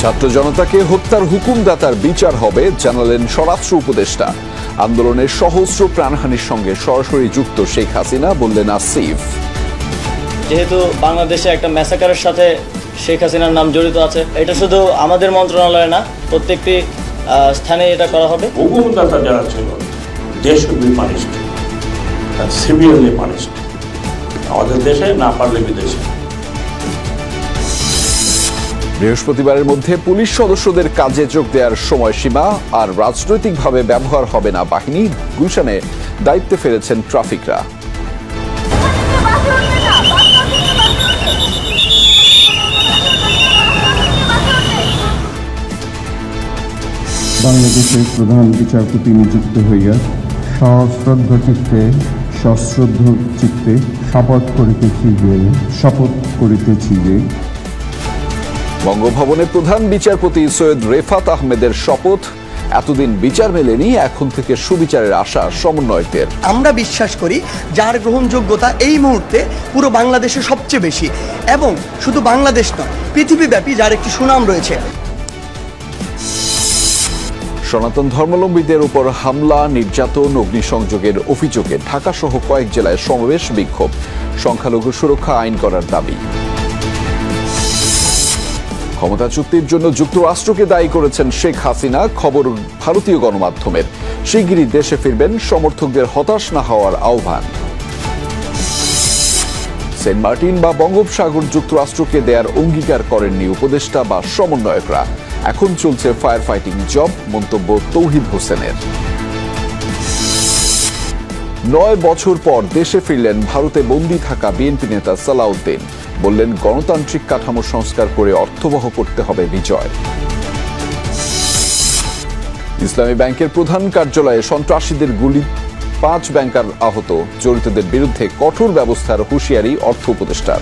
ছাত্র জনতাকে হত্যার হুকুমদাতার বিচার হবে জানালেন স্বরাষ্ট্র উপদেষ্টা। আন্দোলনের সহস্র প্রাণহানির সঙ্গে সরাসরি যুক্ত শেখ হাসিনা, বললেন আসিফ। যেহেতু বাংলাদেশে একটা ম্যাসাকারের সাথে শেখ হাসিনার নাম জড়িত আছে, এটা শুধু আমাদের মন্ত্রণালয়ে না, প্রত্যেকটি স্থানে এটা করা হবে। হুকুমদাতা যারা ছিল they should be punished, severely punished. আমাদের দেশে না পারলে বিদেশে। বৃহস্পতিবারের মধ্যে পুলিশ সদস্যদের কাজে যোগ দেওয়ার সময়সীমা আর রাজনৈতিকভাবে ব্যবহার হবে না বাহিনী। গুলশানে দায়িত্বে ফিরেছেন ট্রাফিকরা। বাংলাদেশের প্রধান বিচারপতি নিযুক্ত হইয়া সশ্রদ্ধ চিত্তে শপথ করিতেছি যে বঙ্গভবনে প্রধান বিচারপতি সৈয়দ রেফাত আহমেদের শপথ। এতদিন বিচার মেলেনি, এখন থেকে সুবিচারের আশা সমন্বয়কদের। আমরা বিশ্বাস করি যার গ্রহণযোগ্যতা এই মুহূর্তে পুরো বাংলাদেশে সবচেয়ে বেশি, এবং শুধু বাংলাদেশ নয়, পৃথিবীব্যাপী যার একটি সুনাম রয়েছে। সনাতন ধর্মাবলম্বীদের উপর হামলা, নির্যাতন, অগ্নিসংযোগের অভিযোগে ঢাকা সহ কয়েক জেলায় সমাবেশ, বিক্ষোভ। সংখ্যালঘু সুরক্ষা আইন করার দাবি। ক্ষমতা চুক্তির জন্য যুক্তরাষ্ট্রকে দায়ী করেছেন শেখ হাসিনা। খবর ভারতীয় গণমাধ্যমের। শিগগিরই দেশে ফিরবেন, সমর্থকদের হতাশ না হওয়ার আহ্বান। সেন্ট মার্টিন বা বঙ্গোপসাগর যুক্তরাষ্ট্রকে দেয়ার অঙ্গীকার করেননি উপদেষ্টা বা সমন্বয়করা। এখন চলছে ফায়ার ফাইটিং জব, মন্তব্য তৌহিদ হোসেনের। 9 বছর পর দেশে ফিরলেন ভারতে বন্দী থাকা বিএনপি নেতা সালাউদ্দিন। বললেন, গণতান্ত্রিক কাঠামো সংস্কার করে অর্থবহ করতে হবে বিজয়। ইসলামী ব্যাংকের প্রধান কার্যালয়ে সন্ত্রাসীদের গুলি, 5 ব্যাংকার আহত। জড়িতদের বিরুদ্ধে কঠোর ব্যবস্থার হুঁশিয়ারি অর্থ উপদেষ্টার।